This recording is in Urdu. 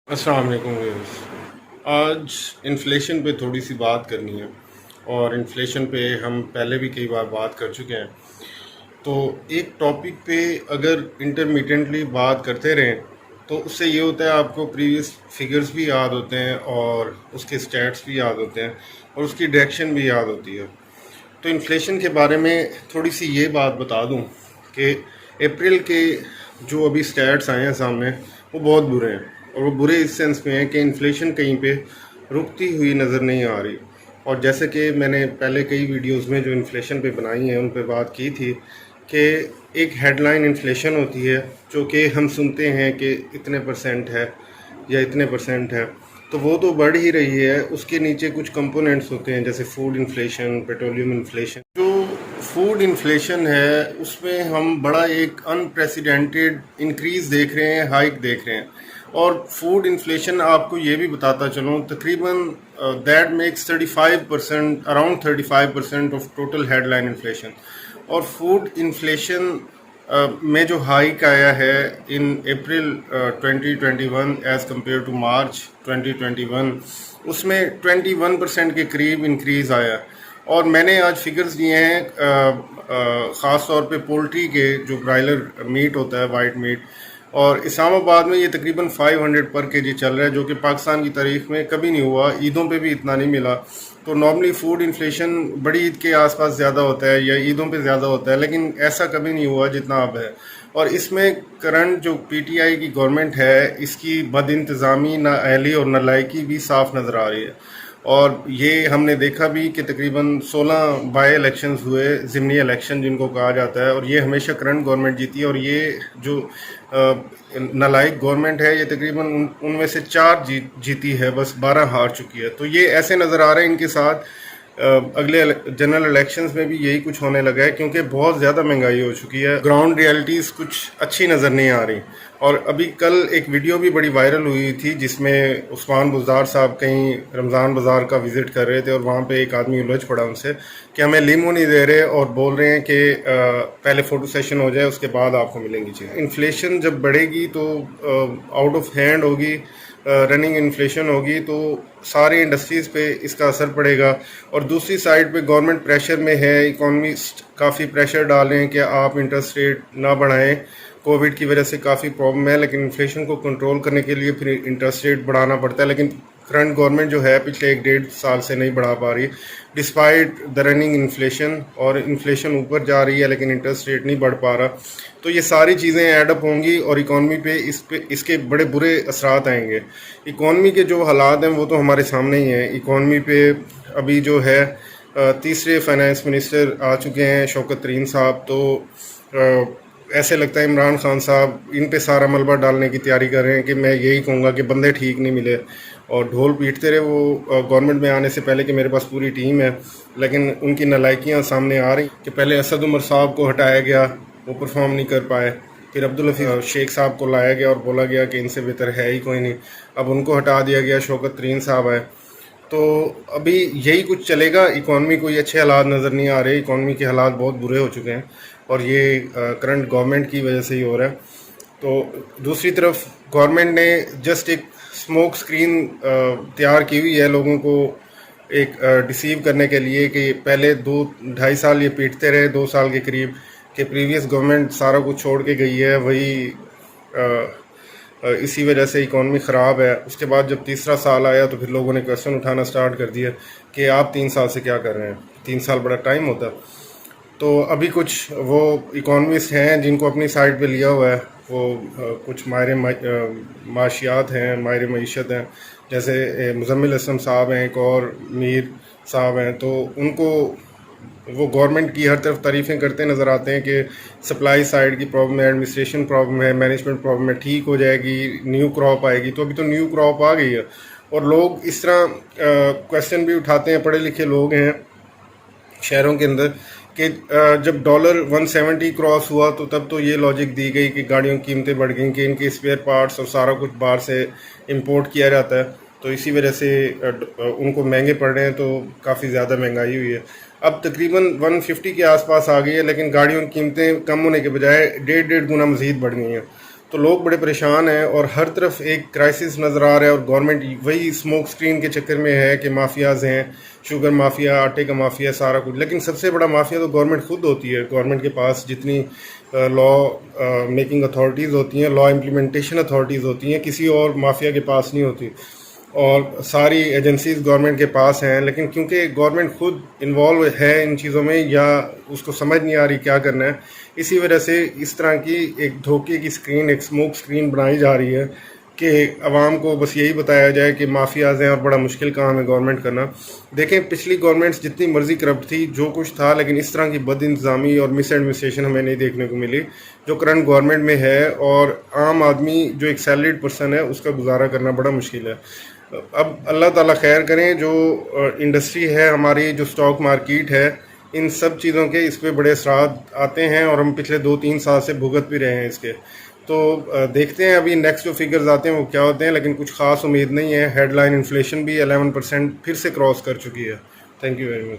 السلام علیکم ویورز۔ آج انفلیشن پہ تھوڑی سی بات کرنی ہے، اور انفلیشن پہ ہم پہلے بھی کئی بار بات کر چکے ہیں۔ تو ایک ٹاپک پہ اگر انٹرمیڈینٹلی بات کرتے رہیں تو اس سے یہ ہوتا ہے آپ کو پریویس فگرز بھی یاد ہوتے ہیں اور اس کے سٹیٹس بھی یاد ہوتے ہیں اور اس کی ڈائریکشن بھی یاد ہوتی ہے۔ تو انفلیشن کے بارے میں تھوڑی سی یہ بات بتا دوں کہ اپریل کے جو ابھی سٹیٹس آئے ہیں سامنے وہ بہت برے ہیں، اور وہ برے اس سینس میں ہیں کہ انفلیشن کہیں پہ رکتی ہوئی نظر نہیں آ رہی۔ اور جیسے کہ میں نے پہلے کئی ویڈیوز میں جو انفلیشن پہ بنائی ہیں ان پہ بات کی تھی کہ ایک ہیڈ لائن انفلیشن ہوتی ہے جو کہ ہم سنتے ہیں کہ اتنے پرسنٹ ہے یا اتنے پرسنٹ ہے، تو وہ تو بڑھ ہی رہی ہے۔ اس کے نیچے کچھ کمپوننٹس ہوتے ہیں جیسے فوڈ انفلیشن، پیٹرولیم انفلیشن۔ جو فوڈ انفلیشن ہے اس میں ہم بڑا ایک انپریسیڈنٹڈ انکریز دیکھ رہے ہیں، ہائک دیکھ رہے ہیں۔ اور فوڈ انفلیشن آپ کو یہ بھی بتاتا چلوں تقریباً that max 35%، around 35% of total headline inflation. اور فوڈ انفلیشن میں جو ہائک آیا ہے in April 2021 as compared to March 2021، اس میں 21% کے قریب انکریز آیا۔ اور میں نے آج فگرز دیے ہیں خاص طور پہ پولٹری کے، جو برائلر میٹ ہوتا ہے، وائٹ میٹ، اور اسلام آباد میں یہ تقریباً 500 پر کے جی چل رہا ہے، جو کہ پاکستان کی تاریخ میں کبھی نہیں ہوا، عیدوں پہ بھی اتنا نہیں ملا۔ تو نارملی فوڈ انفلیشن بڑی عید کے آس پاس زیادہ ہوتا ہے یا عیدوں پہ زیادہ ہوتا ہے، لیکن ایسا کبھی نہیں ہوا جتنا اب ہے۔ اور اس میں کرنٹ جو پی ٹی آئی کی گورنمنٹ ہے، اس کی بد انتظامی، نااہلی اور نالائکی بھی صاف نظر آ رہی ہے۔ اور یہ ہم نے دیکھا بھی کہ تقریباً 16 بائی الیکشنز ہوئے، ضمنی الیکشن جن کو کہا جاتا ہے، اور یہ ہمیشہ کرنٹ گورنمنٹ جیتی ہے۔ اور یہ جو نالائق گورنمنٹ ہے، یہ تقریباً ان میں سے 4 جیتی ہے، بس 12 ہار چکی ہے۔ تو یہ ایسے نظر آ رہے ہیں ان کے ساتھ اگلے جنرل الیکشنز میں بھی یہی کچھ ہونے لگا ہے، کیونکہ بہت زیادہ مہنگائی ہو چکی ہے، گراؤنڈ ریالٹیز کچھ اچھی نظر نہیں آ رہی۔ اور ابھی کل ایک ویڈیو بھی بڑی وائرل ہوئی تھی جس میں عثمان بزدار صاحب کہیں رمضان بازار کا وزٹ کر رہے تھے، اور وہاں پہ ایک آدمی الجھ پڑا ان سے کہ ہمیں لیمو نہیں دے رہے، اور بول رہے ہیں کہ پہلے فوٹو سیشن ہو جائے اس کے بعد آپ کو ملیں گی چیزیں۔ انفلیشن جب بڑھے گی تو آؤٹ آف ہینڈ ہوگی، رننگ انفلیشن ہوگی، تو سارے انڈسٹریز پہ اس کا اثر پڑے گا۔ اور دوسری سائڈ پہ گورنمنٹ پریشر میں ہے، اکانومسٹ کافی پریشر ڈال رہے ہیں کہ آپ انٹرسٹ ریٹ نہ بڑھائیں، کووڈ کی وجہ سے کافی پرابلم ہے، لیکن انفلیشن کو کنٹرول کرنے کے لیے پھر انٹرسٹ ریٹ بڑھانا پڑتا ہے، لیکن کرنٹ گورنمنٹ جو ہے پچھلے 1.5 سال سے نہیں بڑھا پا رہی ڈسپائٹ دا رننگ انفلیشن، اور انفلیشن اوپر جا رہی ہے لیکن انٹرسٹ ریٹ نہیں بڑھ پا رہا۔ تو یہ ساری چیزیں ایڈ اپ ہوں گی اور اکانومی پہ اس کے بڑے برے اثرات آئیں گے۔ اکانومی کے جو حالات ہیں وہ تو ہمارے سامنے ہی ہیں۔ اکانومی پہ ابھی جو ہے تیسرے فائنانس منسٹر آ چکے ہیں، شوکت ترین صاحب، تو ایسے لگتا ہے عمران خان صاحب ان پہ سارا ملبہ ڈالنے کی تیاری کر رہے ہیں کہ میں یہی کہوں گا کہ بندے ٹھیک نہیں ملے، اور ڈھول پیٹتے رہے وہ گورنمنٹ میں آنے سے پہلے کہ میرے پاس پوری ٹیم ہے، لیکن ان کی نالائکیاں سامنے آ رہی کہ پہلے اسد عمر صاحب کو ہٹایا گیا، وہ پرفارم نہیں کر پائے، پھر عبدالحفیظ شیخ صاحب کو لایا گیا اور بولا گیا کہ ان سے بہتر ہے ہی کوئی نہیں، اب ان کو ہٹا دیا گیا، شوکت ترین صاحب آئے۔ تو ابھی یہی کچھ چلے گا، اکانومی کو یہ اچھے حالات نظر نہیں آ رہے، اکانومی کے حالات بہت برے ہو چکے ہیں، اور یہ کرنٹ گورنمنٹ کی وجہ سے ہی ہو رہا ہے۔ تو دوسری طرف گورنمنٹ نے جسٹ ایک اسموک اسکرین تیار کی ہوئی ہے لوگوں کو ایک ڈیسیو کرنے کے لیے، کہ پہلے 2-2.5 سال یہ پیٹتے رہے، 2 سال کے قریب، کہ پریویس گورنمنٹ سارا کچھ چھوڑ کے گئی ہے، وہی اسی وجہ سے اکانومی خراب ہے۔ اس کے بعد جب تیسرا سال آیا تو پھر لوگوں نے کویشچن اٹھانا سٹارٹ کر دیا کہ آپ 3 سال سے کیا کر رہے ہیں، 3 سال بڑا ٹائم ہوتا ہے۔ تو ابھی کچھ وہ اکانومسٹ ہیں جن کو اپنی سائڈ پہ لیا ہوا ہے، وہ کچھ ماہر معاشیات ہیں، ماہر معیشت ہیں، جیسے مزمل اسلم صاحب ہیں، ایک اور میر صاحب ہیں، تو ان کو وہ گورنمنٹ کی ہر طرف تعریفیں کرتے نظر آتے ہیں کہ سپلائی سائڈ کی پرابلم ہے، ایڈمنسٹریشن پرابلم ہے، مینجمنٹ پرابلم ہے، ٹھیک ہو جائے گی، نیو کراپ آئے گی۔ تو ابھی تو نیو کراپ آ گئی ہے، اور لوگ اس طرح کویشچن بھی اٹھاتے ہیں، پڑھے لکھے لوگ ہیں شہروں کے اندر، کہ جب ڈالر 170 کراس ہوا تو تب تو یہ لاجک دی گئی کہ گاڑیوں کی قیمتیں بڑھ گئیں، کہ ان کے اسپیئر پارٹس اور سارا کچھ باہر سے امپورٹ کیا جاتا ہے، تو اسی وجہ سے ان کو مہنگے پڑ رہے ہیں، تو کافی زیادہ مہنگائی ہوئی ہے۔ اب تقریباً 150 کے آس پاس آ گئی ہے، لیکن گاڑیوں کی قیمتیں کم ہونے کے بجائے 1.5 گنا مزید بڑھ گئی ہیں۔ تو لوگ بڑے پریشان ہیں اور ہر طرف ایک کرائسس نظر آ رہا ہے، اور گورنمنٹ وہی اسموک اسکرین کے چکر میں ہے کہ مافیاز ہیں، شوگر مافیا، آٹے کا مافیا، سارا کچھ. لیکن سب سے بڑا مافیا تو گورنمنٹ خود ہوتی ہے. گورنمنٹ کے پاس جتنی لا میکنگ اتھارٹیز ہوتی ہیں، لا امپلیمنٹیشن اتھارٹیز ہوتی ہیں، کسی اور مافیا کے پاس نہیں ہوتی. اور ساری ایجنسیز گورنمنٹ کے پاس ہیں، لیکن کیونکہ گورنمنٹ خود انوالو ہے ان چیزوں میں یا اس کو سمجھ نہیں آ رہی کیا کرنا ہے، اسی وجہ سے اس طرح کی ایک دھوکے کی اسکرین، ایک اسموک اسکرین بنائی جا رہی ہے کہ عوام کو بس یہی بتایا جائے کہ مافیاز ہیں اور بڑا مشکل کام ہے گورنمنٹ کرنا. دیکھیں پچھلی گورنمنٹس جتنی مرضی کرپٹ تھی، جو کچھ تھا، لیکن اس طرح کی بد انتظامی اور مس ایڈمنسٹریشن ہمیں نہیں دیکھنے کو ملی جو کرنٹ گورنمنٹ میں ہے. اور عام آدمی جو ایک سیلریڈ پرسن ہے، اس کا گزارا کرنا بڑا مشکل ہے. اب اللہ تعالیٰ خیر کریں. جو انڈسٹری ہے ہماری، جو اسٹاک مارکیٹ ہے، ان سب چیزوں کے اس پہ بڑے اثرات آتے ہیں، اور ہم پچھلے 2-3 سال سے بھگت بھی رہے ہیں اس کے. تو دیکھتے ہیں ابھی نیکسٹ جو فگرز آتے ہیں وہ کیا ہوتے ہیں، لیکن کچھ خاص امید نہیں ہے. ہیڈ لائن انفلیشن بھی 11% پھر سے کراس کر چکی ہے. Thank you very much.